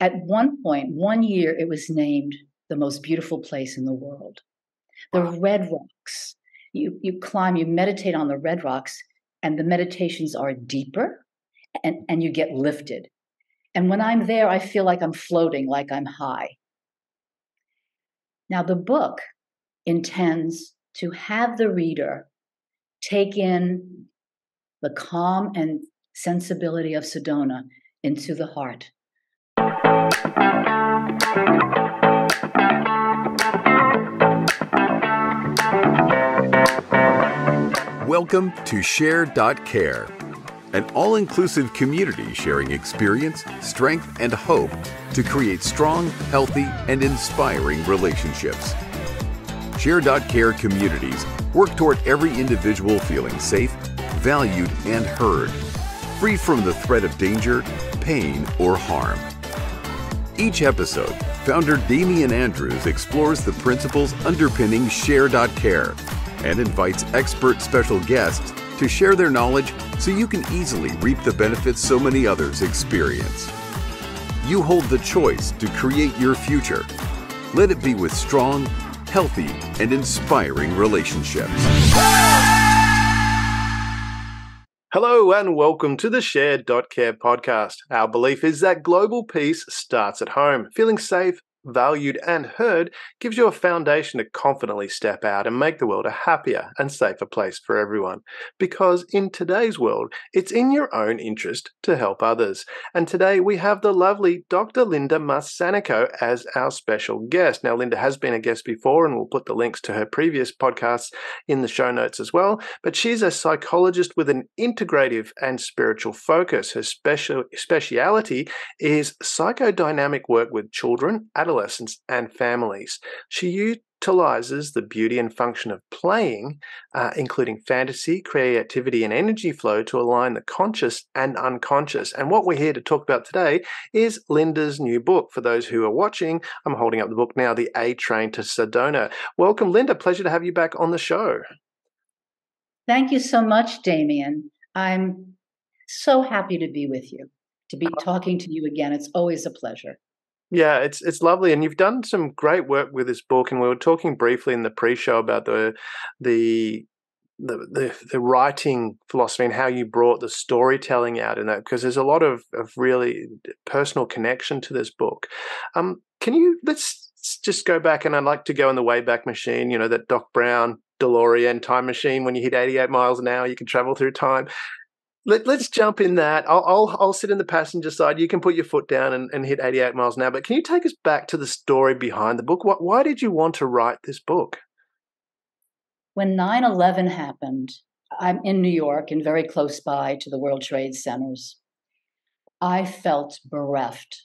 At one point, one year, it was named the most beautiful place in the world. The red rocks. You climb, you meditate on the red rocks, and the meditations are deeper and you get lifted. And when I'm there, I feel like I'm floating, like I'm high. Now, the book intends to have the reader take in the calm and sensibility of Sedona into the heart. Welcome to Share.care, an all-inclusive community sharing experience, strength, and hope to create strong, healthy, and inspiring relationships. Share.care communities work toward every individual feeling safe, valued, and heard, free from the threat of danger, pain, or harm. Each episode, founder Damian Andrews explores the principles underpinning Share.care and invites expert special guests to share their knowledge so you can easily reap the benefits so many others experience. You hold the choice to create your future. Let it be with strong, healthy, and inspiring relationships. Hello and welcome to the Share.care podcast. Our belief is that global peace starts at home. Feeling safe, valued, and heard gives you a foundation to confidently step out and make the world a happier and safer place for everyone. Because in today's world, it's in your own interest to help others. And today we have the lovely Dr. Linda Marsanico as our special guest. Now, Linda has been a guest before, and we'll put the links to her previous podcasts in the show notes as well. But she's a psychologist with an integrative and spiritual focus. Her speciality is psychodynamic work with children, adolescents, and families. She utilizes the beauty and function of playing, including fantasy, creativity, and energy flow to align the conscious and unconscious. And what we're here to talk about today is Linda's new book. For those who are watching, I'm holding up the book now, The A Train to Sedona. Welcome, Linda. Pleasure to have you back on the show. Thank you so much, Damian. I'm so happy to be with you, to be talking to you again. It's always a pleasure. Yeah, it's lovely, and you've done some great work with this book. And we were talking briefly in the pre-show about the writing philosophy and how you brought the storytelling out in that, because there's a lot of really personal connection to this book. Let's just go back, and I'd like to go in the Wayback Machine. You know, that Doc Brown DeLorean time machine. When you hit 88 miles an hour, you can travel through time. Let's jump in that. I'll sit in the passenger side. You can put your foot down and hit 88 miles an hour. But can you take us back to the story behind the book? Why did you want to write this book? When 9/11 happened, I'm in New York and very close by to the World Trade Centers. I felt bereft.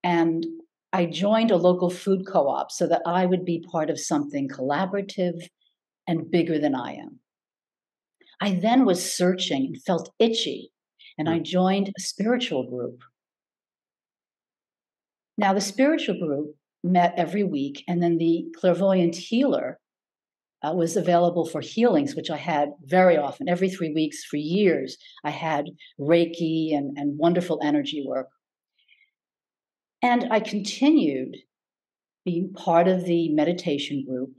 And I joined a local food co-op so that I would be part of something collaborative and bigger than I am. I then was searching and felt itchy, and I joined a spiritual group. Now, the spiritual group met every week, and then the clairvoyant healer was available for healings, which I had very often, every 3 weeks for years. I had Reiki and wonderful energy work. And I continued being part of the meditation group,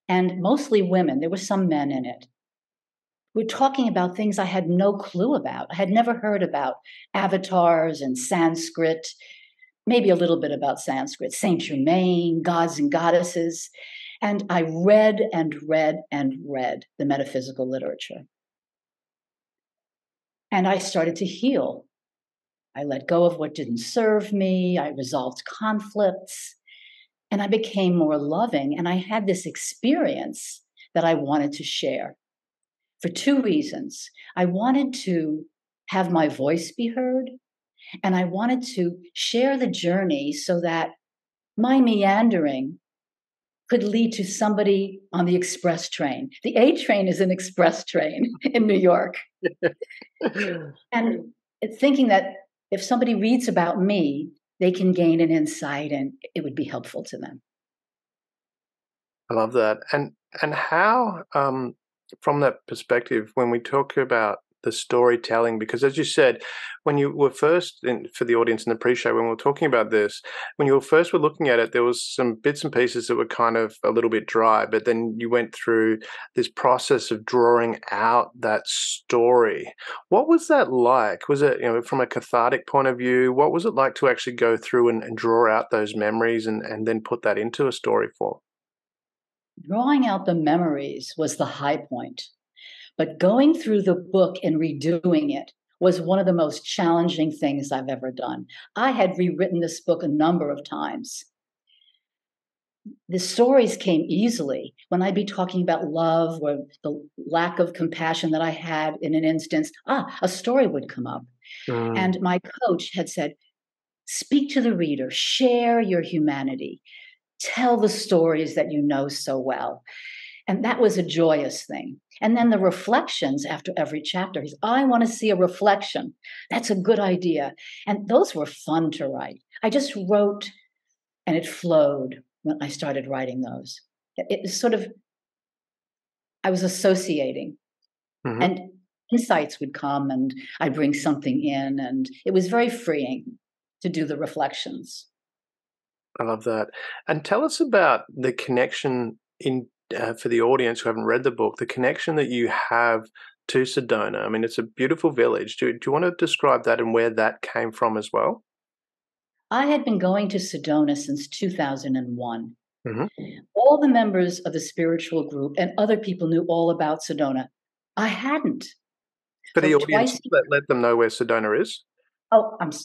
and mostly women. There were some men in it. We're talking about things I had no clue about. I had never heard about avatars and Sanskrit, maybe a little bit about Sanskrit, Saint Germain, gods and goddesses. And I read and read and read the metaphysical literature. And I started to heal. I let go of what didn't serve me. I resolved conflicts. And I became more loving. And I had this experience that I wanted to share. For two reasons. I wanted to have my voice be heard, and I wanted to share the journey so that my meandering could lead to somebody on the express train. The A train is an express train in New York. And thinking that if somebody reads about me, they can gain an insight and it would be helpful to them. I love that. And how, from that perspective, when we talk about the storytelling? Because as you said, when you were first, for the audience in the pre-show, when we were talking about this, when you were looking at it, there was some bits and pieces that were kind of a little bit dry, but then you went through this process of drawing out that story. What was that like? Was it, from a cathartic point of view, what was it like to actually go through and draw out those memories and then put that into a story form? Drawing out the memories was the high point, but going through the book and redoing it was one of the most challenging things I've ever done. I had rewritten this book a number of times. The stories came easily when I'd be talking about love or the lack of compassion that I had in an instance. A story would come up. Mm, And my coach had said, speak to the reader, share your humanity, tell the stories that you know so well. And that was a joyous thing. And then the reflections after every chapter. I want to see a reflection. That's a good idea. And those were fun to write. I just wrote and it flowed when I started writing those. It was sort of, I was associating mhm. and insights would come and I'd bring something in. And it was very freeing to do the reflections. I love that. And tell us about the connection for the audience who haven't read the book, the connection that you have to Sedona. I mean, it's a beautiful village. Do you want to describe that and where that came from as well? I had been going to Sedona since 2001. Hmm. All the members of the spiritual group and other people knew all about Sedona. I hadn't. For For the audience, twice, let them know where Sedona is.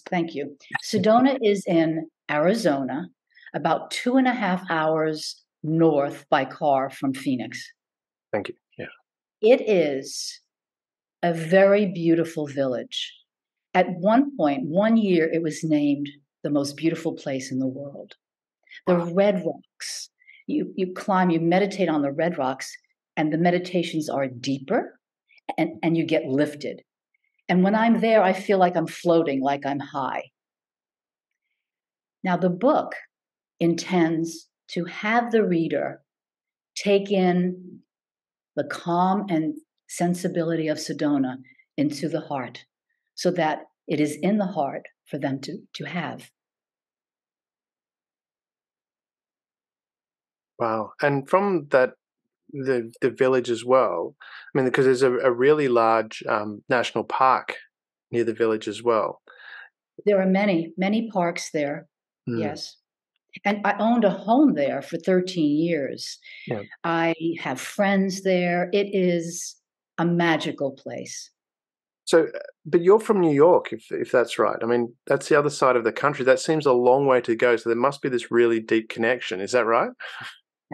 thank you. Sedona is in Arizona, about 2.5 hours north by car from Phoenix. Thank you. Yeah. It is a very beautiful village. At one point, one year, it was named the most beautiful place in the world. The Wow. red rocks. You climb, you meditate on the red rocks, and the meditations are deeper and you get lifted. And when I'm there, I feel like I'm floating, like I'm high. Now, the book intends to have the reader take in the calm and sensibility of Sedona into the heart so that it is in the heart for them to have. Wow. And from that, the village as well. I mean, because there's a really large national park near the village as well. There are many, many parks there. Mm, Yes. And I owned a home there for 13 years. yeah. I have friends there. It is a magical place. So, but you're from New York, if that's right. I mean, that's the other side of the country. That seems a long way to go. So there must be this really deep connection. Is that right?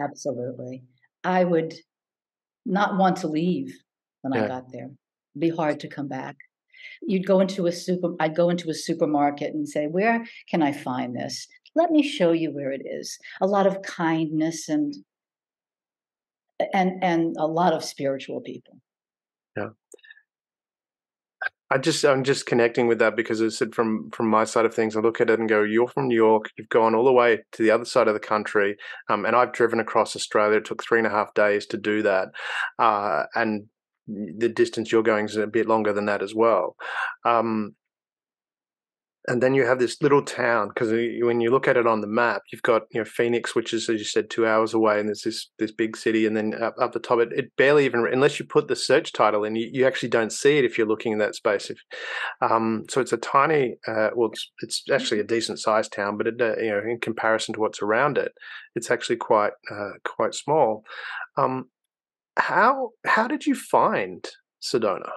Absolutely. I would not want to leave when I Yeah. got there. It'd be hard to come back. I'd go into a supermarket and say, where can I find this? Let me show you where it is. A lot of kindness and a lot of spiritual people. Yeah. I'm just connecting with that because I said from my side of things, I look at it and go, you're from New York, you've gone all the way to the other side of the country, and I've driven across Australia. It took 3.5 days to do that, and the distance you're going is a bit longer than that as well. Um, and then you have this little town because when you look at it on the map, you've got Phoenix, which is, as you said, 2 hours away, and there's this big city, and then up the top, it barely even, unless you put the search title in, you actually don't see it if you're looking in that space. So it's a tiny, well, it's actually a decent sized town, but in comparison to what's around it, it's actually quite small. Um, how did you find Sedona?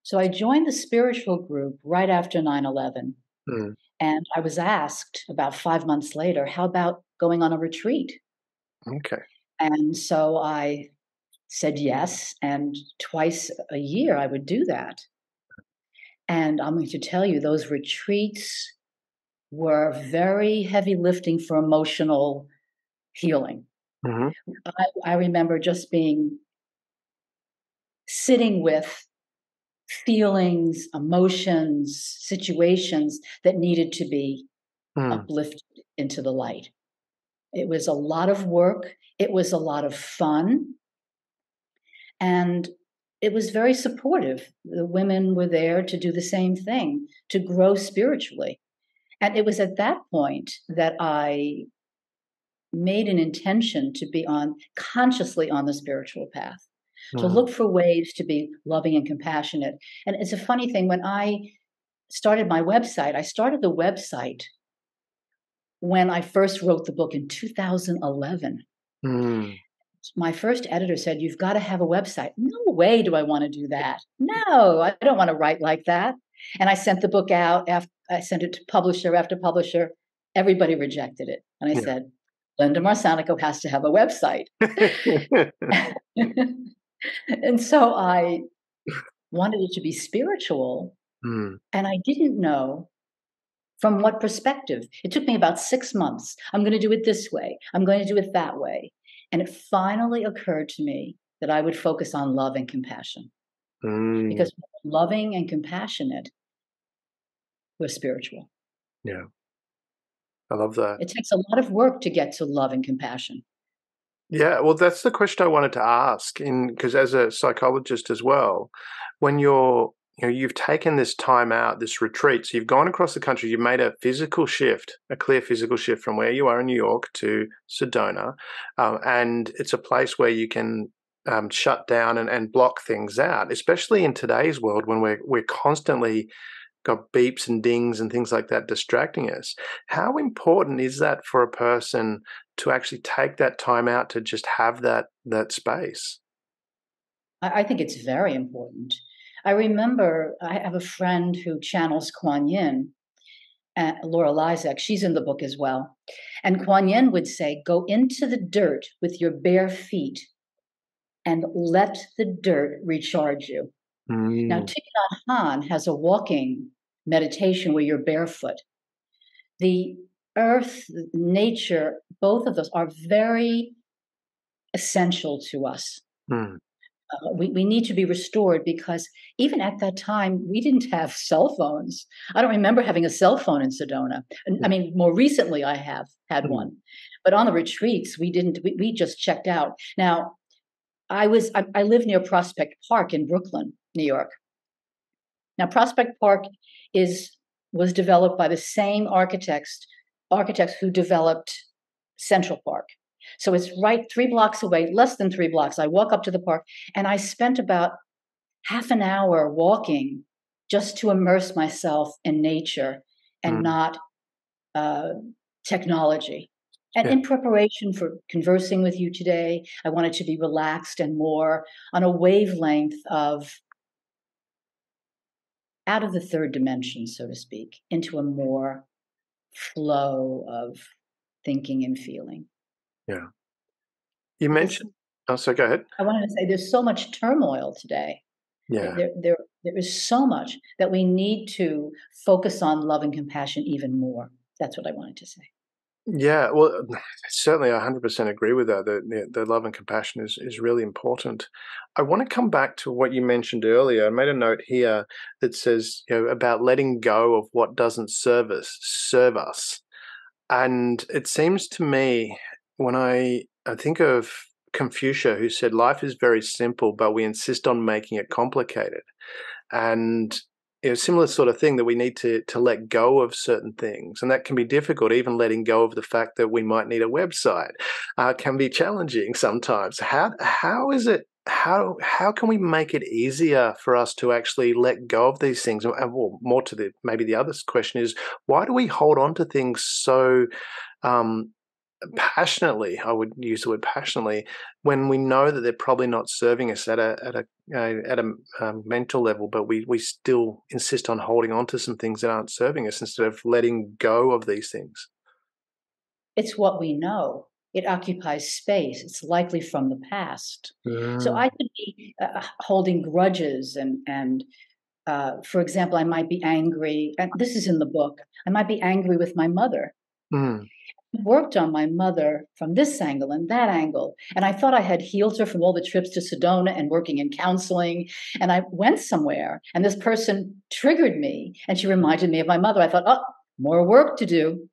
So I joined the spiritual group right after 9/11. Mm, And I was asked about 5 months later, how about going on a retreat? okay. And so I said yes. And twice a year I would do that. And I'm going to tell you, those retreats were very heavy lifting for emotional healing. Hmm. I remember just sitting with feelings, emotions, situations that needed to be Mm, uplifted into the light. It was a lot of work. It was a lot of fun. And it was very supportive. The women were there to do the same thing, to grow spiritually. And it was at that point that I made an intention to be consciously on the spiritual path, to Mm. look for ways to be loving and compassionate. And it's a funny thing, when I started my website, I started the website when I first wrote the book in 2011. Mm. My first editor said, "You've got to have a website." No way do I want to do that. No, I don't want to write like that. And I sent the book out. I sent it to publisher after publisher. Everybody rejected it. And I Yeah. said, Linda Marsanico has to have a website. And so I wanted it to be spiritual. Mm. And I didn't know from what perspective. It took me about 6 months. I'm going to do it this way. I'm going to do it that way. And it finally occurred to me that I would focus on love and compassion. Mm. Because loving and compassionate, we're spiritual. Yeah. I love that. It takes a lot of work to get to love and compassion. Yeah, well, that's the question I wanted to ask, because as a psychologist as well, when you've taken this time out, this retreat, so you've gone across the country, you've made a physical shift, a clear physical shift from where you are in New York to Sedona, and it's a place where you can shut down and block things out, especially in today's world when we're constantly got beeps and dings and things like that distracting us. How important is that for a person to actually take that time out to just have that space? I think it's very important. I remember I have a friend who channels Kuan Yin, Laura Lysak. She's in the book as well. And Kuan Yin would say, go into the dirt with your bare feet and let the dirt recharge you. Now, Mm. Thich Nhat Hanh has a walking meditation where you're barefoot. The earth, nature, both of those are very essential to us. Mm. We need to be restored because even at that time, we didn't have cell phones. I don't remember having a cell phone in Sedona. I mean, more recently I have had Mm. one, but on the retreats, we didn't, we just checked out. Now, I live near Prospect Park in Brooklyn, New York. Now, Prospect Park was developed by the same architects who developed Central Park. So it's right 3 blocks away, less than 3 blocks. I walk up to the park, and I spent about half an hour walking just to immerse myself in nature and Mm. not technology. And Yeah. in preparation for conversing with you today, I wanted to be relaxed and more on a wavelength of out of the third dimension, so to speak, into a more flow of thinking and feeling. Yeah. You mentioned. Oh, so go ahead. I wanted to say there's so much turmoil today. Yeah. There is so much that we need to focus on love and compassion even more. That's what I wanted to say. Yeah, well, certainly I 100% agree with that. The love and compassion is really important. I want to come back to what you mentioned earlier. I made a note here that says, about letting go of what doesn't serve us. And it seems to me when I think of Confucius, who said life is very simple, but we insist on making it complicated. And similar sort of thing, that we need to let go of certain things, and that can be difficult. Even letting go of the fact that we might need a website can be challenging sometimes. How is it? How can we make it easier for us to actually let go of these things? And well, more to maybe the other question is, why do we hold on to things so passionately? I would use the word passionately, when we know that they're probably not serving us at a mental level, but we still insist on holding on to some things that aren't serving us instead of letting go of these things. It's what we know. It occupies space. It's likely from the past. So Mm. I could be holding grudges and for example, I might be angry, and this is in the book. I might be angry with my mother. Mm. Worked on my mother from this angle and that angle. And I thought I had healed her from all the trips to Sedona and working in counseling. And I went somewhere and this person triggered me and she reminded me of my mother. I thought, oh, more work to do.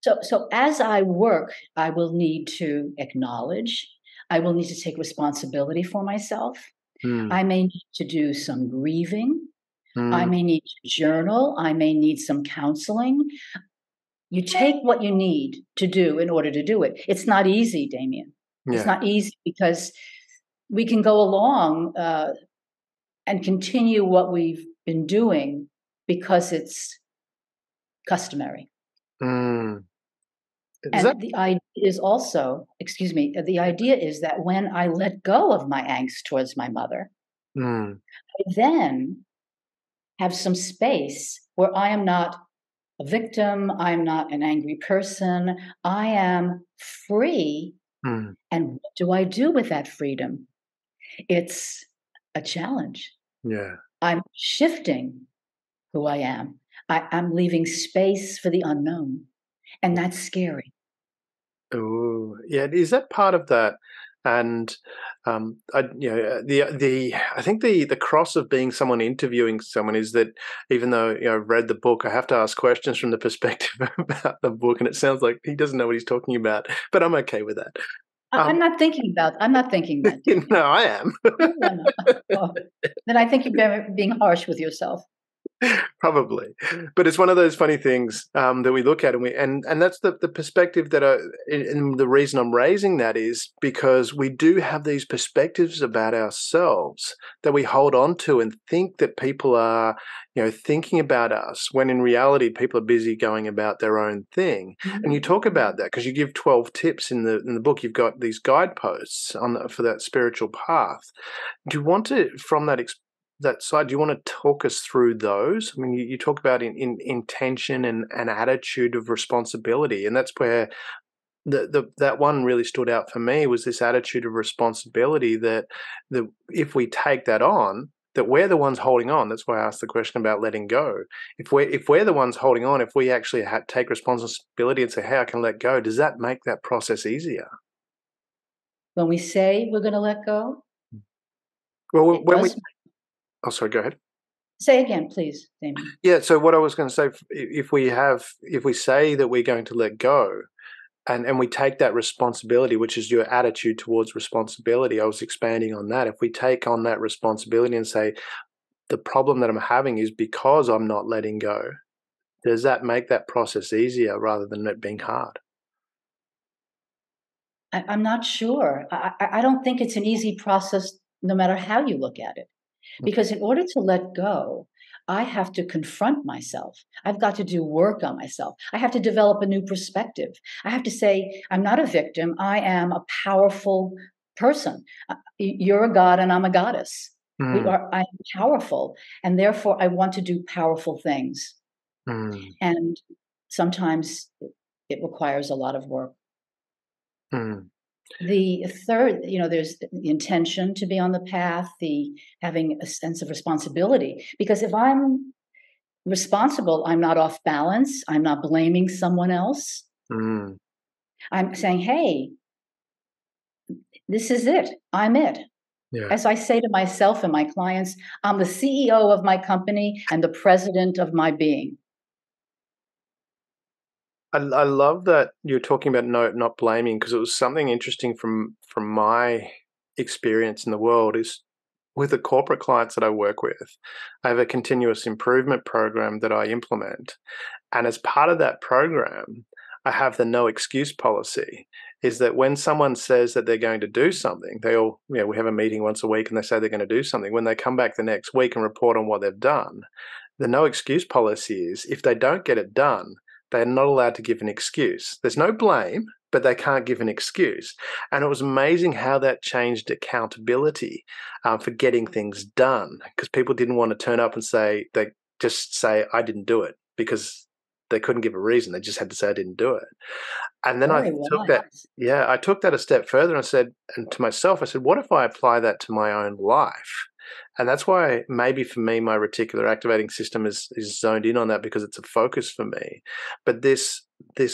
So as I work, I will need to acknowledge, I will need to take responsibility for myself. Mm. I may need to do some grieving. I Mm. may need to journal. I may need some counseling. You take what you need to do in order to do it. It's not easy, Damien. It's Yeah. not easy because we can go along and continue what we've been doing because it's customary. Mm. Is that? And the idea is also, excuse me, the idea is that when I let go of my angst towards my mother, Mm. I then have some space where I am not a victim, I'm not an angry person, I am free. Mm. And what do I do with that freedom? It's a challenge. Yeah. I'm shifting who I am. I'm leaving space for the unknown. And that's scary. Oh, yeah. Is that part of that? And I think the cross of being someone interviewing someone is that even though I've read the book, I have to ask questions from the perspective about the book, and it sounds like he doesn't know what he's talking about. But I'm okay with that. I'm not thinking that, No, Damien. I am. No, no, no. Oh, then I think you're being harsh with yourself. Probably, but it's one of those funny things that we look at, and that's the perspective that and the reason I'm raising that is because we do have these perspectives about ourselves that we hold on to and think that people are, thinking about us when in reality people are busy going about their own thing. And you talk about that because you give 12 tips in the book. You've got these guideposts for that spiritual path. Do you want to, from that side, do you want to talk us through those? I mean, you talk about in intention and an attitude of responsibility, and that's where that one really stood out for me was this attitude of responsibility that if we take that on, that we're the ones holding on. That's why I asked the question about letting go. If we're the ones holding on, if we actually take responsibility and say, "Hey, I can let go," does that make that process easier? When we say we're going to let go, Well, it when we, does. oh, sorry, go ahead. Say again, please, Damien. Yeah. So what I was going to say, if we say that we're going to let go, and we take that responsibility, which is your attitude towards responsibility. I was expanding on that. If we take on that responsibility and say, the problem that I'm having is because I'm not letting go, does that make that process easier rather than it being hard? I'm not sure. I don't think it's an easy process, no matter how you look at it. Okay. Because in order to let go, I have to confront myself. I've got to do work on myself. I have to develop a new perspective. I have to say, I'm not a victim. I am a powerful person. You're a god and I'm a goddess. Mm. I'm powerful. And therefore, I want to do powerful things. Mm. And sometimes it requires a lot of work. Mm. The third, there's the intention to be on the path, the having a sense of responsibility. Because if I'm responsible, I'm not off balance, I'm not blaming someone else. Mm. I'm saying, hey, this is it. I'm it. Yeah. As I say to myself and my clients, I'm the CEO of my company and the president of my being. I love that you're talking about not blaming, because it was something interesting from my experience in the world is with the corporate clients that I work with. I have a continuous improvement program that I implement. And as part of that program, I have the no excuse policy, is that when someone says that they're going to do something, we have a meeting once a week and they say they're going to do something. When they come back the next week and report on what they've done, the no excuse policy is if they don't get it done, they're not allowed to give an excuse. There's no blame, but they can't give an excuse. And it was amazing how that changed accountability for getting things done, because people didn't want to turn up and they just say, I didn't do it, because they couldn't give a reason. They just had to say, I didn't do it. And then I Very took that a step further and said, and to myself, I said, what if I apply that to my own life? And that's why maybe for me, my reticular activating system is zoned in on that, because it's a focus for me. But this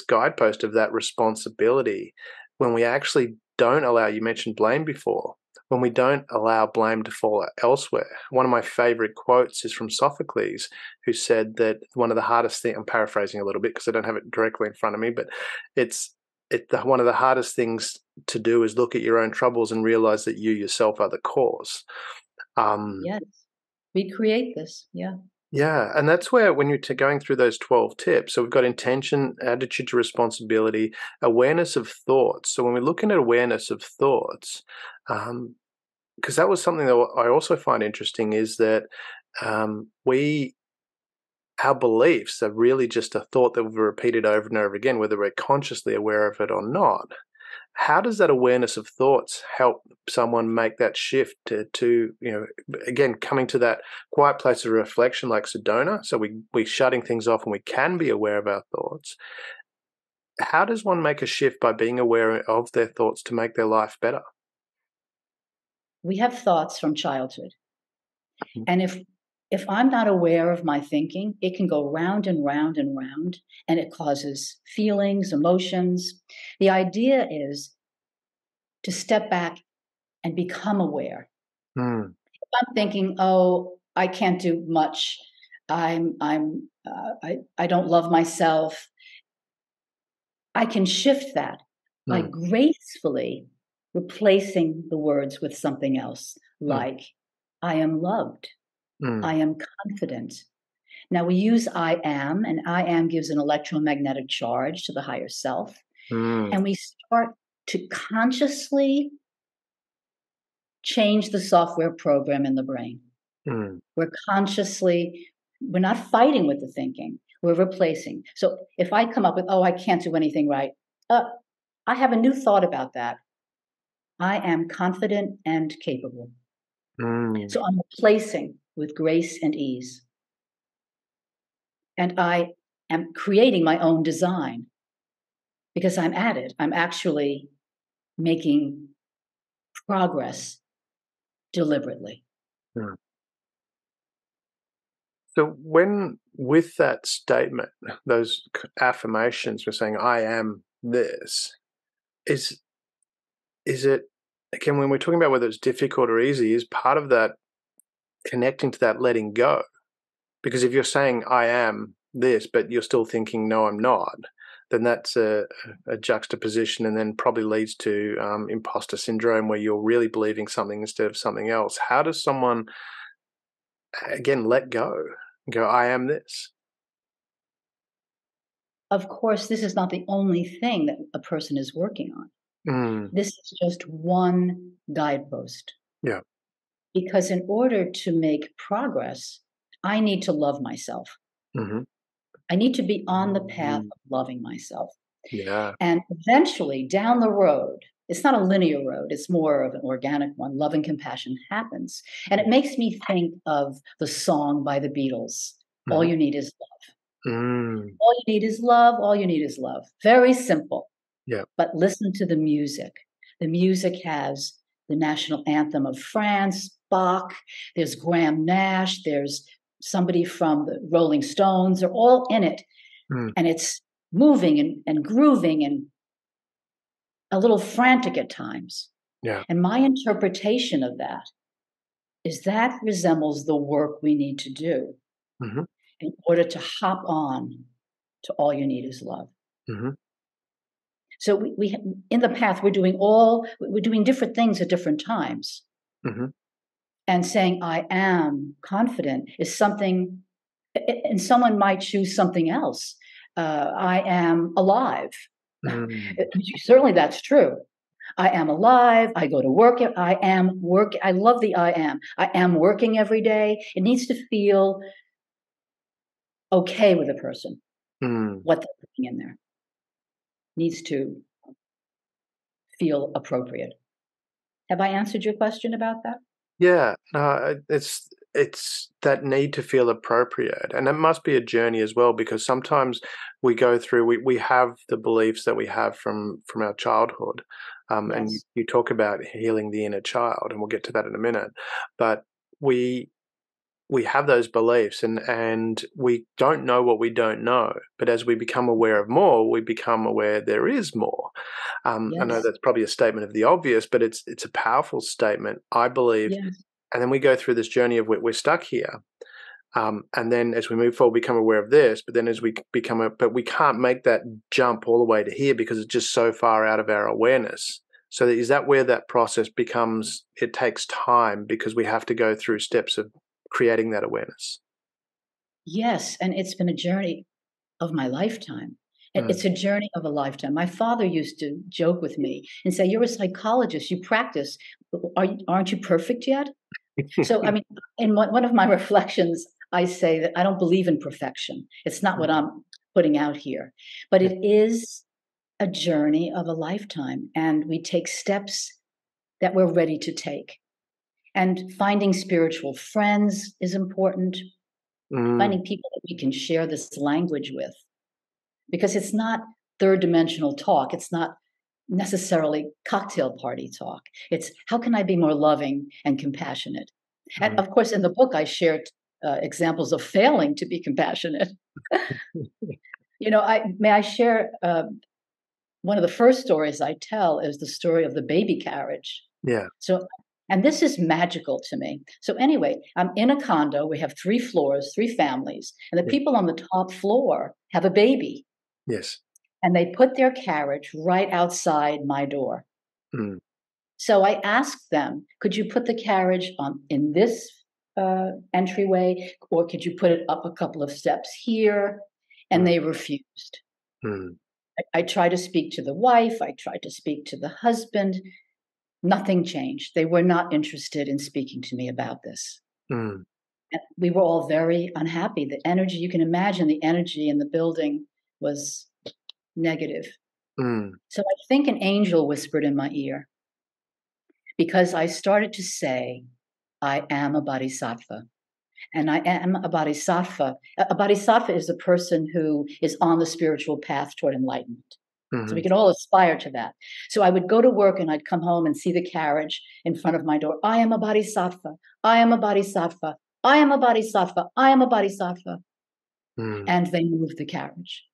guidepost of that responsibility, when we actually don't allow, you mentioned blame before, when we don't allow blame to fall elsewhere. One of my favorite quotes is from Sophocles, who said that one of the hardest things, I'm paraphrasing a little bit because I don't have it directly in front of me, but it's one of the hardest things to do is look at your own troubles and realize that you yourself are the cause. Yes. We create this. Yeah. Yeah, and that's where when you're going through those 12 tips, so we've got intention, attitude to responsibility, awareness of thoughts. So when we're looking at awareness of thoughts, because that was something that I also find interesting, is that our beliefs are really just a thought that we've repeated over and over again, whether we're consciously aware of it or not. How does that awareness of thoughts help someone make that shift to again, coming to that quiet place of reflection like Sedona? So we're shutting things off and we can be aware of our thoughts. How does one make a shift by being aware of their thoughts to make their life better? We have thoughts from childhood. Mhm. And if I'm not aware of my thinking, it can go round and round and round, and it causes feelings, emotions. The idea is to step back and become aware. Mm, If I'm thinking, "Oh, I can't do much. I don't love myself." I can shift that by mm, gracefully replacing the words with something else, mm, like, "I am loved. I mm, am confident." Now we use I am, and I am gives an electromagnetic charge to the higher self. mm, And we start to consciously change the software program in the brain. mm, We're not fighting with the thinking, we're replacing. So if I come up with, oh, I can't do anything right, uh, I have a new thought about that. I am confident and capable. mm, So I'm replacing with grace and ease. And I am creating my own design because I'm at it. I'm actually making progress deliberately. mm. So when with that statement, those affirmations, we're saying, "I am this," is it, again, when we're talking about whether it's difficult or easy, is part of that connecting to that letting go? Because if you're saying, "I am this," but you're still thinking, "No, I'm not," then that's a juxtaposition, and then probably leads to imposter syndrome, where you're really believing something instead of something else. How does someone, again, let go and go, "I am this"? Of course, this is not the only thing that a person is working on. Mm, This is just one guidepost. yeah. Because in order to make progress, I need to love myself. Hmm. I need to be on the path of loving myself. Yeah. And eventually, down the road, it's not a linear road, it's more of an organic one. Love and compassion happens. And it makes me think of the song by the Beatles, All Hmm. You Need Is Love. Mm, All you need is love. All you need is love. Very simple. yeah. But listen to the music. The music has the national anthem of France, Bach, there's Graham Nash, there's somebody from the Rolling Stones. They're all in it. Mm, And it's moving and grooving and a little frantic at times. yeah. And my interpretation of that is that resembles the work we need to do Hmm. in order to hop on to all you need is love. Hmm. So we in the path we're doing different things at different times. Hmm. And saying I am confident is something, and someone might choose something else. I am alive. Mm, Certainly that's true. I am alive. I go to work. I am work. I love the I am. I am working every day. It needs to feel okay with a person. mm. What they're putting in there needs to feel appropriate. Have I answered your question about that? Yeah, no, it's that need to feel appropriate, and it must be a journey as well, because sometimes we go through, we have the beliefs that we have from our childhood, and Yes. you talk about healing the inner child, and we'll get to that in a minute, but we we have those beliefs, and we don't know what we don't know, but as we become aware of more, we become aware there is more. I know Yes. that's probably a statement of the obvious, but it's a powerful statement, I believe. Yes. And then we go through this journey of we're stuck here. And then as we move forward, we become aware of this, but then as we but we can't make that jump all the way to here because it's just so far out of our awareness. So is that where that process becomes, it takes time because we have to go through steps of creating that awareness? Yes, and it's been a journey of my lifetime. Mm. It's a journey of a lifetime. My father used to joke with me and say, "You're a psychologist, you practice. Aren't you perfect yet?" So, I mean, in one of my reflections, I say that I don't believe in perfection. It's not what I'm putting out here, but Yeah. it is a journey of a lifetime, and we take steps that we're ready to take. And finding spiritual friends is important, Mm. finding people that we can share this language with, because it's not third dimensional talk. It's not necessarily cocktail party talk. It's how can I be more loving and compassionate? And Mm. of course, in the book, I shared examples of failing to be compassionate. May I share one of the first stories I tell is the story of the baby carriage. Yeah. So, and this is magical to me. So, anyway, I'm in a condo. We have 3 floors, 3 families, and the Yeah. people on the top floor have a baby, Yes. and they put their carriage right outside my door. Mm. So I asked them, could you put the carriage in this entryway, or could you put it up a couple of steps here? And Mm. they refused. Mm. I tried to speak to the wife, I tried to speak to the husband. Nothing changed. They were not interested in speaking to me about this. Mm. And we were all very unhappy. The energy, you can imagine the energy in the building was negative. Mm. So I think an angel whispered in my ear because I started to say, I am a bodhisattva. And I am a bodhisattva. A bodhisattva is a person who is on the spiritual path toward enlightenment. So we Mhm. can all aspire to that. So I would go to work and I'd come home and see the carriage in front of my door. I am a bodhisattva. I am a bodhisattva. I am a bodhisattva. I am a bodhisattva. Mm. And they moved the carriage.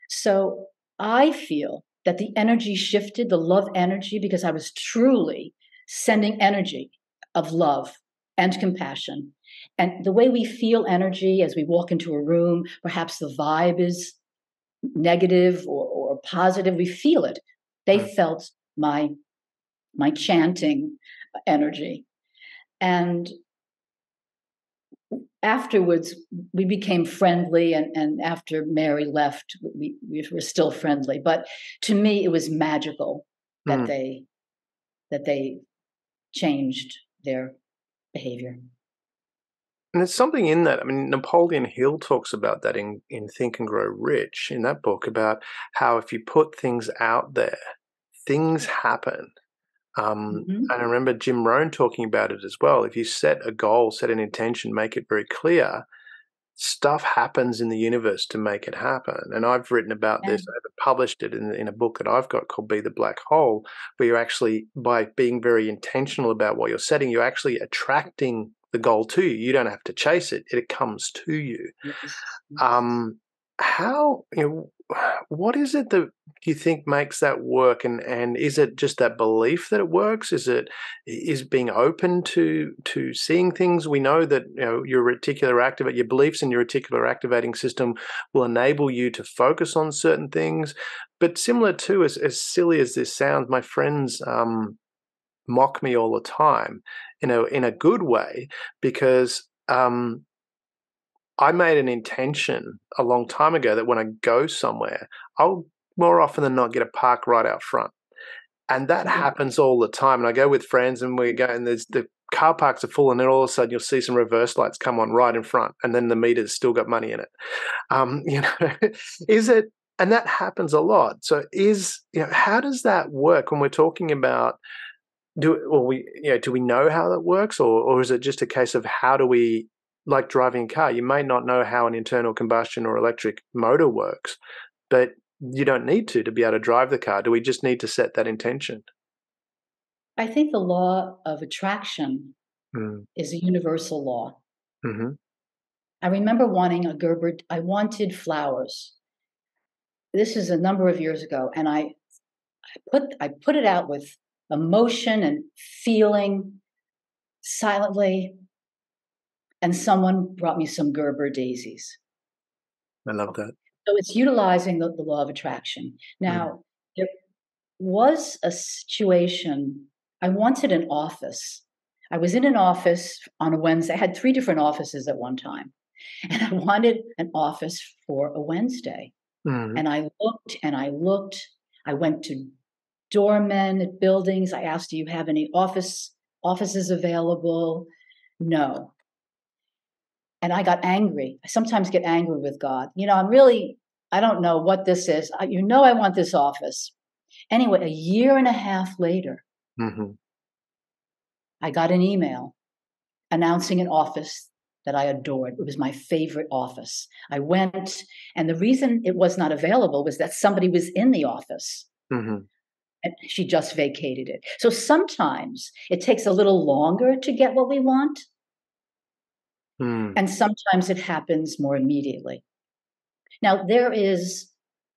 So I feel that the energy shifted, the love energy, because I was truly sending energy of love and compassion. And the way we feel energy as we walk into a room, perhaps the vibe is negative or positive, we feel it. They Mm. felt my chanting energy. And afterwards, we became friendly, and after Mary left, we were still friendly. But to me, it was magical that Mm. they changed their behavior. And there's something in that. I mean, Napoleon Hill talks about that in Think and Grow Rich in that book about how if you put things out there, things happen. Mhm. And I remember Jim Rohn talking about it as well. If you set a goal, set an intention, make it very clear, stuff happens in the universe to make it happen. And I've written about this, And I've published it in a book that I've got called Be the Black Hole, where you're actually, by being very intentional about what you're setting, you're actually attracting the goal to you. You don't have to chase it, it comes to you. yes, yes. Um, how, what is it that you think makes that work? And is it just that belief that it works? Is being open to seeing things? We know that your beliefs in your reticular activating system will enable you to focus on certain things. But similar to, as silly as this sounds, my friends mock me all the time, in a good way, because I made an intention a long time ago that when I go somewhere, I'll more often than not get a park right out front. And that Yeah. happens all the time. And I go with friends and we go and there's the car parks are full and then all of a sudden you'll see some reverse lights come on right in front and then the meter's still got money in it. Is it, and that happens a lot. So how does that work when we're talking about do we know how that works, or is it just a case of how do we, like driving a car, you may not know how an internal combustion or electric motor works, but you don't need to be able to drive the car. Do we just need to set that intention? I think the law of attraction Mm. is a universal law. Mhm. I remember wanting a Gerber. I wanted flowers. This is a number of years ago, and I put it out with emotion and feeling silently. and someone brought me some Gerber daisies. I love that. So it's utilizing the law of attraction. Now, there was a situation, I wanted an office. I was in an office on a Wednesday. I had 3 different offices at one time. And I wanted an office for a Wednesday. And I looked and I looked. I went to doormen at buildings. I asked, do you have any offices available? No. And I got angry. I sometimes get angry with God. I don't know what this is. I want this office. Anyway, a year and a half later, I got an email announcing an office that I adored. It was my favorite office. I went, and the reason it was not available was that somebody was in the office. And she just vacated it. So sometimes it takes a little longer to get what we want. And sometimes it happens more immediately. Now, there is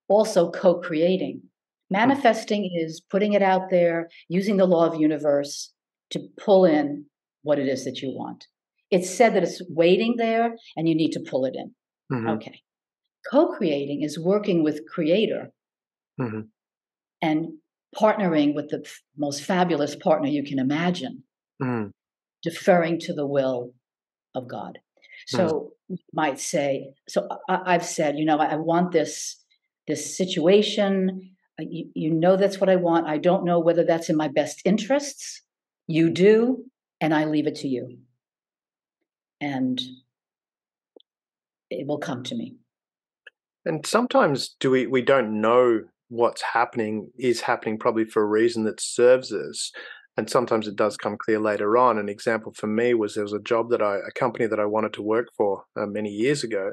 also co-creating. Manifesting is putting it out there, using the law of universe to pull in what it is that you want. It's said that it's waiting there and you need to pull it in. Okay. Co-creating is working with creator and partnering with the most fabulous partner you can imagine, deferring to the will of God. So you might say, I've said, I want this situation. That's what I want. I don't know whether that's in my best interests. You do, and I leave it to you. And it will come to me. And sometimes we don't know what's happening is happening probably for a reason that serves us. And sometimes it does come clear later on. An example for me was there was a company that I wanted to work for many years ago.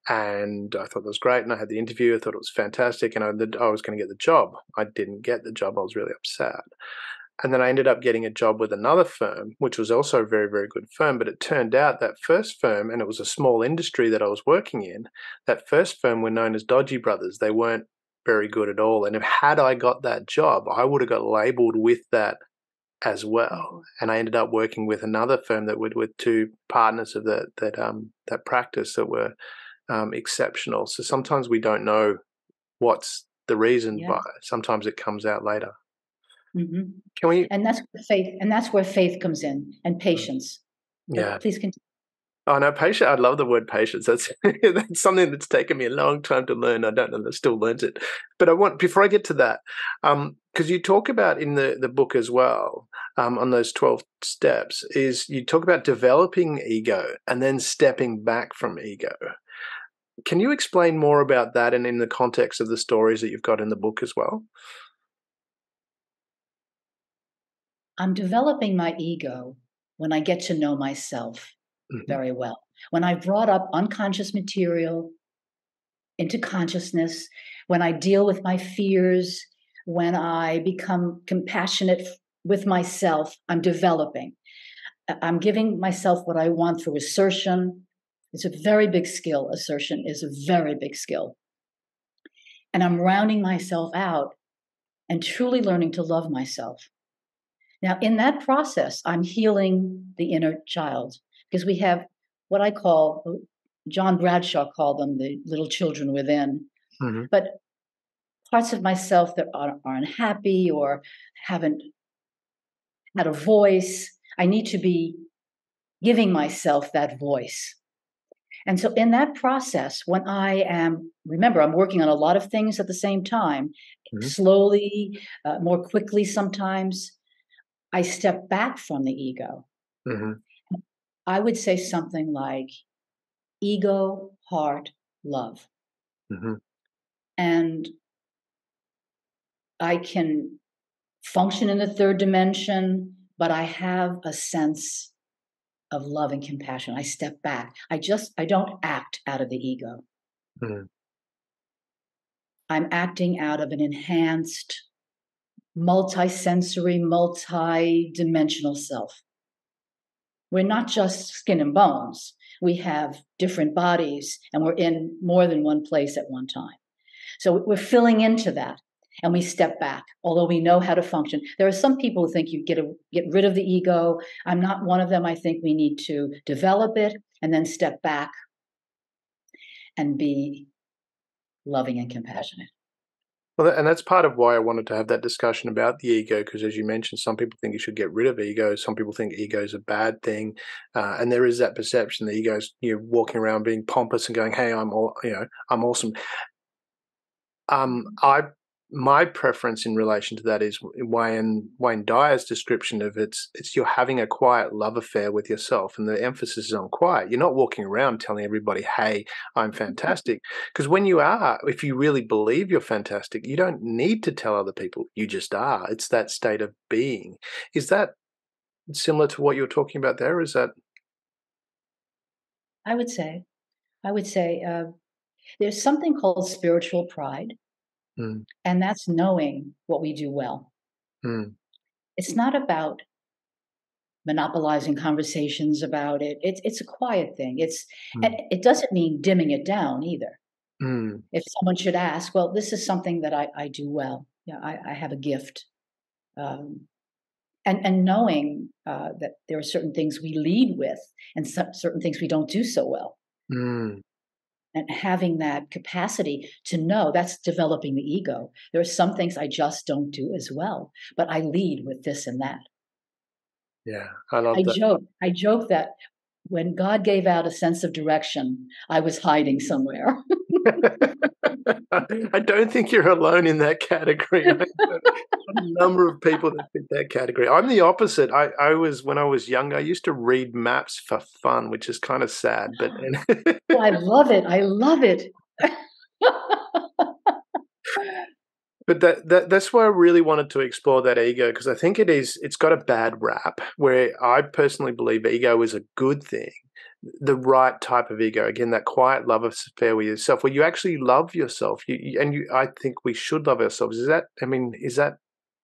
And I thought that was great. And I had the interview. I thought it was fantastic. And I was going to get the job. I didn't get the job. I was really upset. And then I ended up getting a job with another firm, which was also a very, very good firm. But it turned out that first firm, and it was a small industry that I was working in, that first firm were known as Dodgy Brothers. They weren't very good at all. And had I got that job, I would have got labeled with that as well. And I ended up working with another firm with 2 partners of that practice that were exceptional. So sometimes we don't know what's the reason, but sometimes it comes out later. Can we? And that's where faith comes in, and patience. But please continue. Oh no, patience. I love the word patience. That's something that's taken me a long time to learn. I don't know, I still learns it. But before I get to that, because you talk about in the book as well, on those 12 steps, is you talk about developing ego and then stepping back from ego. Can you explain more about that, and in the context of the stories that you've got in the book as well? I'm developing my ego when I get to know myself very well. When I brought up unconscious material into consciousness, when I deal with my fears, when I become compassionate with myself, I'm developing. I'm giving myself what I want through assertion. It's a very big skill. Assertion is a very big skill. And I'm rounding myself out and truly learning to love myself. Now, in that process, I'm healing the inner child, because we have what I call, John Bradshaw called them the little children within, but parts of myself that are unhappy or haven't had a voice, I need to be giving myself that voice. And so in that process, when remember, I'm working on a lot of things at the same time, slowly, more quickly sometimes, I step back from the ego. I would say something like ego, heart, love. And I can function in the 3rd dimension, but I have a sense of love and compassion. I step back. I don't act out of the ego. I'm acting out of an enhanced, multi-sensory, multi-dimensional self. We're not just skin and bones. We have different bodies, and we're in more than one place at one time. So we're filling into that. and we step back, although we know how to function. There are some people who think you get rid of the ego. I'm not one of them. I think we need to develop it and then step back and be loving and compassionate. Well, and that's part of why I wanted to have that discussion about the ego, because as you mentioned, some people think you should get rid of ego. Some people think ego is a bad thing, and there is that perception that ego's walking around being pompous and going, "Hey, I'm I'm awesome." My preference in relation to that is Wayne Dyer's description of it's you're having a quiet love affair with yourself, and the emphasis is on quiet. You're not walking around telling everybody, "Hey, I'm fantastic," because when you are, if you really believe you're fantastic, you don't need to tell other people. You just are. It's that state of being. Is that similar to what you're talking about there? Is that? I would say, there's something called spiritual pride, Mm, and that's knowing what we do well. mm, It's not about monopolizing conversations about it. It's a quiet thing. And mm, it doesn't mean dimming it down either. mm, If someone should ask, well, this is something that I do well. Yeah, I have a gift. Um, and knowing that there are certain things we lead with and certain things we don't do so well. mm. And having that capacity to know, that's developing the ego. There are some things I just don't do as well, but I lead with this and that. Yeah, I love that. I joke that when God gave out a sense of direction, I was hiding somewhere. I don't think you're alone in that category. I think there are a number of people that fit that category. I'm the opposite. I was when I was younger, I used to read maps for fun, which is kind of sad, but Oh, I love it. I love it. but that's why I really wanted to explore that ego, because I think it's got a bad rap, where I personally believe ego is a good thing. The right type of ego, again, that quiet love affair with yourself, where you actually love yourself. I think we should love ourselves. Is that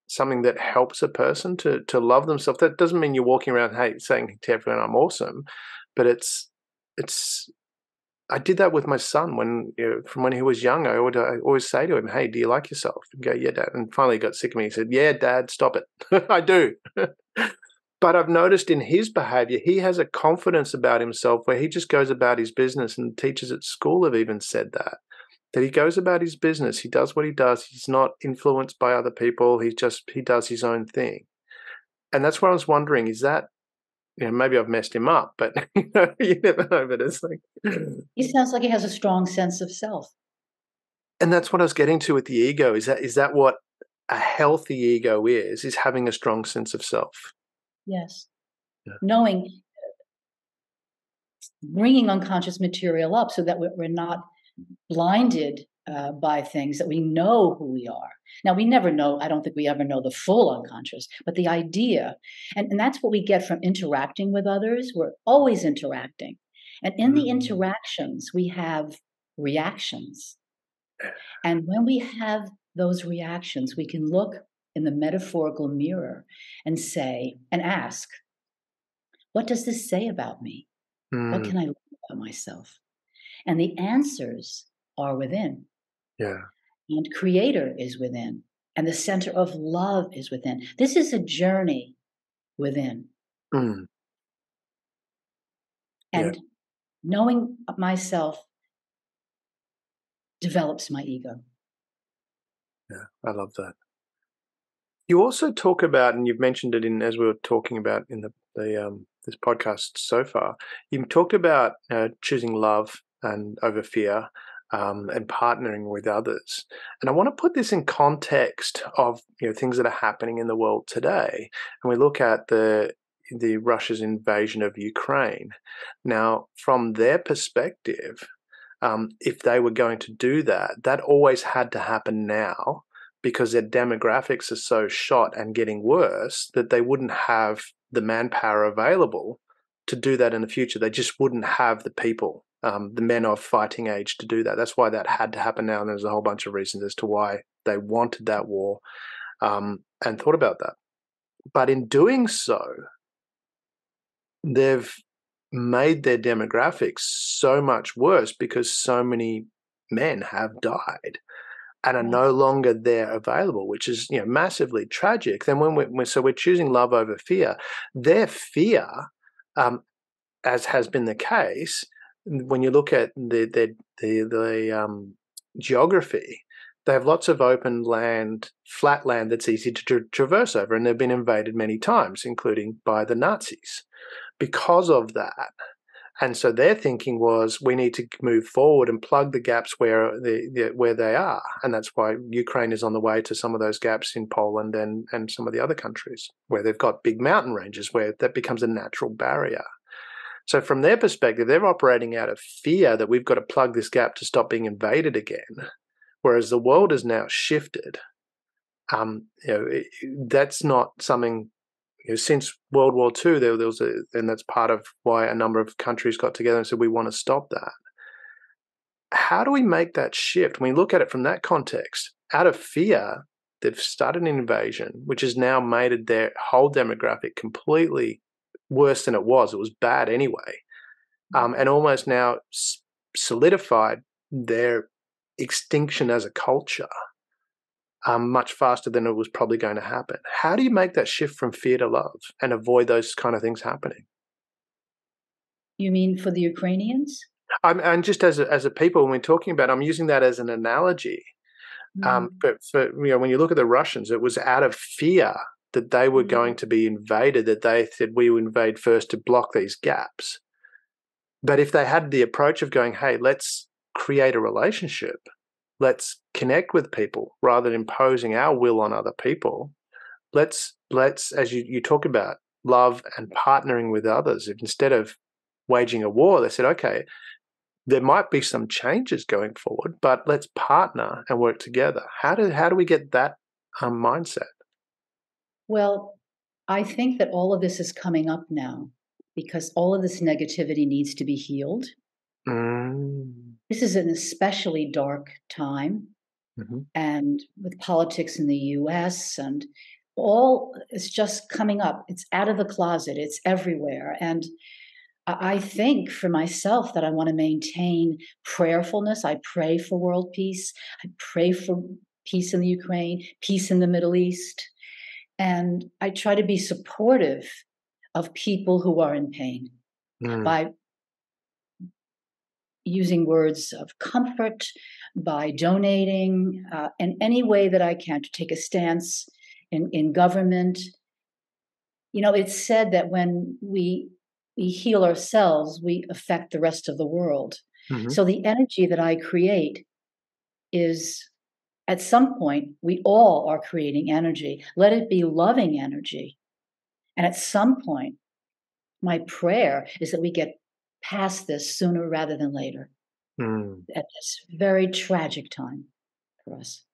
something that helps a person to love themselves? That doesn't mean you're walking around, hey, saying to everyone, "I'm awesome," but it's. I did that with my son from when he was young. I always say to him, "Hey, do you like yourself?" And go, "Yeah, Dad." And finally, he got sick of me. He said, "Yeah, Dad, stop it." I do. But I've noticed in his behavior, he has a confidence about himself where he just goes about his business, and teachers at school have even said that he goes about his business. He does what he does. He's not influenced by other people. He does his own thing. And that's what I was wondering, is that, maybe I've messed him up, but you never know, but it's like, He sounds like he has a strong sense of self. and that's what I was getting to with the ego. Is that what a healthy ego is having a strong sense of self? Yes. Yeah. Knowing, bringing unconscious material up so that we're not blinded by things, that we know who we are. Now, we never know, I don't think we ever know the full unconscious, but the idea, and that's what we get from interacting with others. We're always interacting. And in the Mm. interactions, we have reactions. And when we have those reactions, we can look in the metaphorical mirror and ask, what does this say about me? What Mm. can I learn about myself? And the answers are within. Yeah. And creator is within, and the center of love is within. This is a journey within. Mm. Yeah. And knowing myself develops my ego. Yeah. I love that. You also talk about, and you've mentioned it as we were talking about in this podcast so far. You've talked about choosing love and over fear, and partnering with others. And I want to put this in context of things that are happening in the world today. And we look at the Russia's invasion of Ukraine. Now, from their perspective, if they were going to do that, that always had to happen now, because their demographics are so shot and getting worse that they wouldn't have the manpower available to do that in the future. They just wouldn't have the people, the men of fighting age, to do that. That's why that had to happen now, and there's a whole bunch of reasons as to why they wanted that war, and thought about that. But in doing so, they've made their demographics so much worse because so many men have died. and are no longer there available, which is massively tragic. Then when we're choosing love over fear, their fear, as has been the case, when you look at the geography, they have lots of open land, flat land that's easy to traverse over, and they've been invaded many times, including by the Nazis, because of that. And so their thinking was, we need to move forward and plug the gaps where they are. And that's why Ukraine is on the way to some of those gaps in Poland and some of the other countries where they've got big mountain ranges where that becomes a natural barrier. So from their perspective, they're operating out of fear that we've got to plug this gap to stop being invaded again. Whereas the world has now shifted. That's not something. Since World War II, there was and that's part of why a number of countries got together and said, we want to stop that. How do we make that shift? When we look at it from that context, out of fear, they've started an invasion, which has now made their whole demographic completely worse than it was. It was bad anyway. And almost now solidified their extinction as a culture. Much faster than it was probably going to happen. How do you make that shift from fear to love and avoid those kind of things happening? You mean for the Ukrainians? And just as a people, when we're talking about, I'm using that as an analogy. But when you look at the Russians, it was out of fear that they were going to be invaded, that they said, we will invade first to block these gaps. But if they had the approach of going, hey, let's create a relationship, let's connect with people rather than imposing our will on other people. Let's as you talk about love and partnering with others, instead of waging a war, they said, okay, there might be some changes going forward, but let's partner and work together. How do we get that mindset? Well, I think that all of this is coming up now because all of this negativity needs to be healed. This is an especially dark time, and with politics in the US and all, it's just coming up. It's out of the closet. It's everywhere. And I think for myself that I want to maintain prayerfulness. I pray for world peace. I pray for peace in the Ukraine, peace in the Middle East. And I try to be supportive of people who are in pain by using words of comfort, by donating in any way that I can to take a stance in government. It's said that when we heal ourselves, we affect the rest of the world. So the energy that I create is, at some point, we all are creating energy. Let it be loving energy. And at some point, my prayer is that we get past this sooner rather than later. At this very tragic time for us.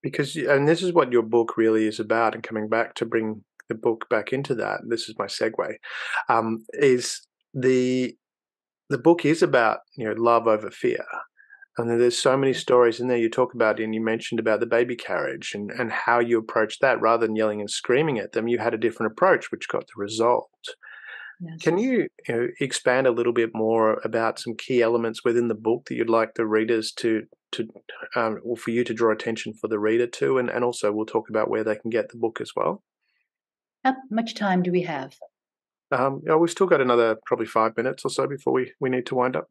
And this is what your book really is about, and coming back to bring the book back into that, this is my segue, is the book is about, love over fear. And there's so many stories in there you talk about, and you mentioned about the baby carriage and how you approached that. Rather than yelling and screaming at them, you had a different approach, which got the result. Yes. Can you, expand a little bit more about some key elements within the book that you'd like the readers or for you to draw attention for the reader to, and also we'll talk about where they can get the book as well. How much time do we have? We've still got another probably 5 minutes or so before we need to wind up.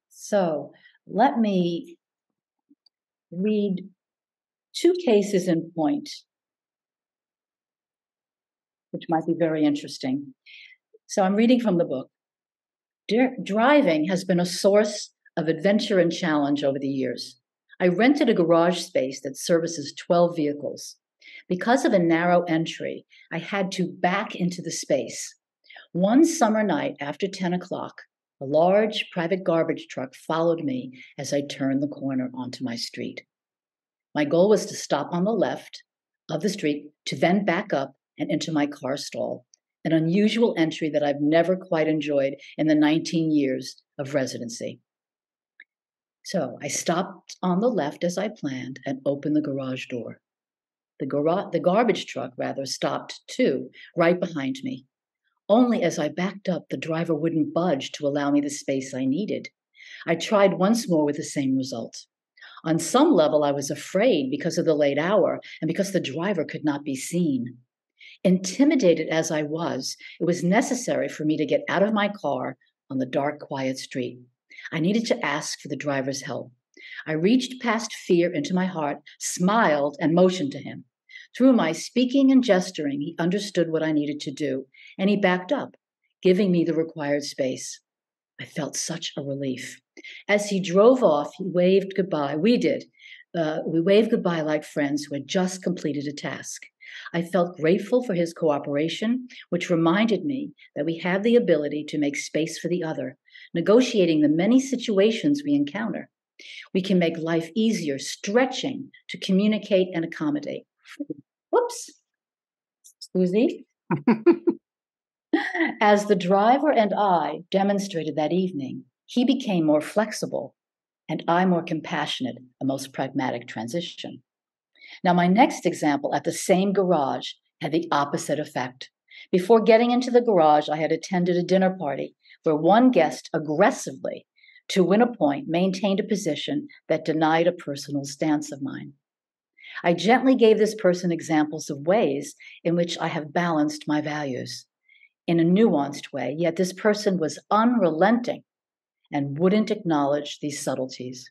So let me read 2 cases in point, which might be very interesting. So I'm reading from the book. Driving has been a source of adventure and challenge over the years. I rented a garage space that services 12 vehicles. Because of a narrow entry, I had to back into the space. One summer night after 10 o'clock, a large private garbage truck followed me as I turned the corner onto my street. My goal was to stop on the left of the street to then back up and into my car stall, an unusual entry that I've never quite enjoyed in the 19 years of residency. So I stopped on the left as I planned and opened the garage door. The garbage truck, stopped too, right behind me. Only as I backed up, the driver wouldn't budge to allow me the space I needed. I tried once more with the same result. On some level, I was afraid because of the late hour and because the driver could not be seen. Intimidated as I was, it was necessary for me to get out of my car on the dark, quiet street. I needed to ask for the driver's help. I reached past fear into my heart, smiled, and motioned to him. Through my speaking and gesturing, he understood what I needed to do, and he backed up, giving me the required space. I felt such a relief. As he drove off, he waved goodbye. We waved goodbye like friends who had just completed a task. I felt grateful for his cooperation, which reminded me that we have the ability to make space for the other, negotiating the many situations we encounter. We can make life easier, stretching to communicate and accommodate. Whoops. Susie? As the driver and I demonstrated that evening, he became more flexible and I more compassionate, a most pragmatic transition. Now, my next example at the same garage had the opposite effect. Before getting into the garage, I had attended a dinner party where one guest aggressively, to win a point, maintained a position that denied a personal stance of mine. I gently gave this person examples of ways in which I have balanced my values in a nuanced way, yet this person was unrelenting and wouldn't acknowledge these subtleties.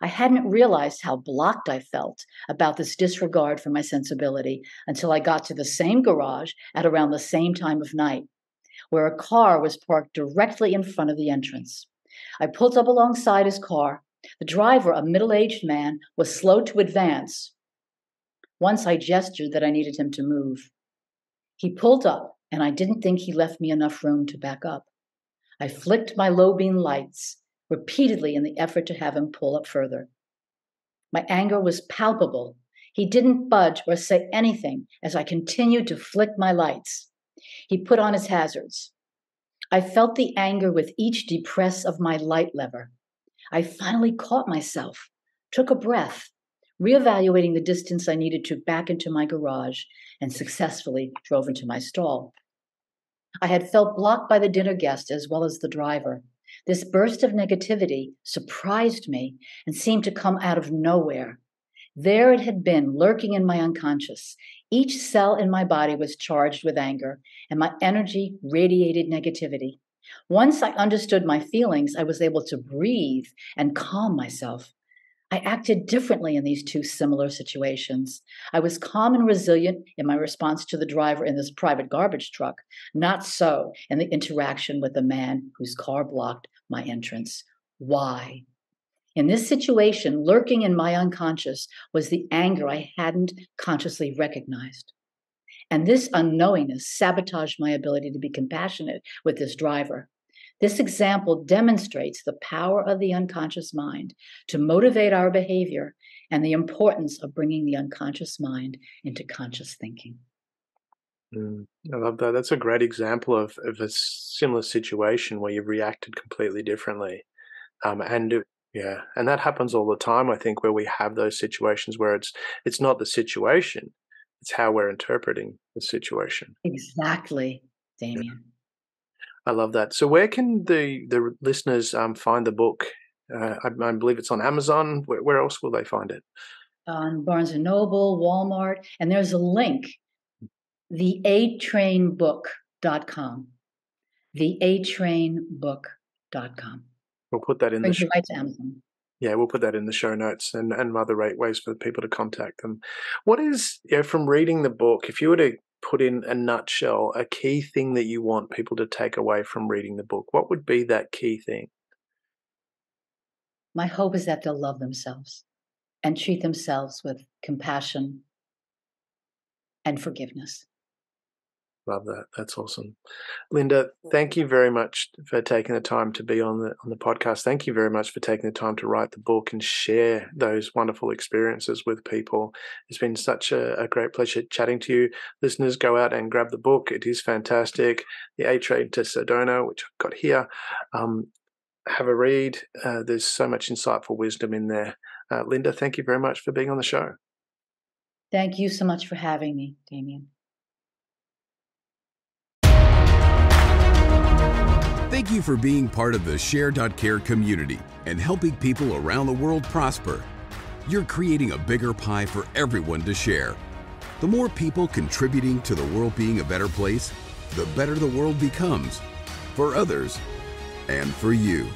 I hadn't realized how blocked I felt about this disregard for my sensibility until I got to the same garage at around the same time of night, where a car was parked directly in front of the entrance. I pulled up alongside his car. The driver, a middle-aged man, was slow to advance. Once I gestured that I needed him to move. He pulled up, and I didn't think he left me enough room to back up. I flicked my low beam lights repeatedly in the effort to have him pull up further. My anger was palpable. He didn't budge or say anything as I continued to flick my lights. He put on his hazards. I felt the anger with each depress of my light lever. I finally caught myself, took a breath, reevaluating the distance I needed to back into my garage, and successfully drove into my stall. I had felt blocked by the dinner guest as well as the driver. This burst of negativity surprised me and seemed to come out of nowhere. There it had been, lurking in my unconscious. Each cell in my body was charged with anger, and my energy radiated negativity. Once I understood my feelings, I was able to breathe and calm myself. I acted differently in these two similar situations. I was calm and resilient in my response to the driver in this private garbage truck, not so in the interaction with the man whose car blocked my entrance. Why? In this situation, lurking in my unconscious was the anger I hadn't consciously recognized. And this unknowingness sabotaged my ability to be compassionate with this driver. This example demonstrates the power of the unconscious mind to motivate our behavior and the importance of bringing the unconscious mind into conscious thinking. I love that. That's a great example of a similar situation where you've reacted completely differently. And that happens all the time, I think, where we have those situations where it's not the situation, it's how we're interpreting the situation. Exactly, Damien. I love that. So where can the listeners find the book? I believe it's on Amazon. Where else will they find it? On Barnes & Noble, Walmart, and there's a link, theatrainbook.com. theatrainbook.com. We'll put that in the show. Right to Amazon. Yeah, we'll put that in the show notes and other ways for people to contact them. What is, from reading the book, if you were to put in a nutshell, a key thing that you want people to take away from reading the book, what would be that key thing? My hope is that they'll love themselves and treat themselves with compassion and forgiveness. Love that. That's awesome. Linda, thank you very much for taking the time to be on the podcast. Thank you very much for taking the time to write the book and share those wonderful experiences with people. It's been such a great pleasure chatting to you. Listeners, go out and grab the book. It is fantastic. The A Train to Sedona, which I've got here. Have a read. There's so much insightful wisdom in there. Linda, thank you very much for being on the show. Thank you so much for having me, Damien. Thank you for being part of the Share.Care community and helping people around the world prosper. you're creating a bigger pie for everyone to share. The more people contributing to the world being a better place, the better the world becomes, for others and for you.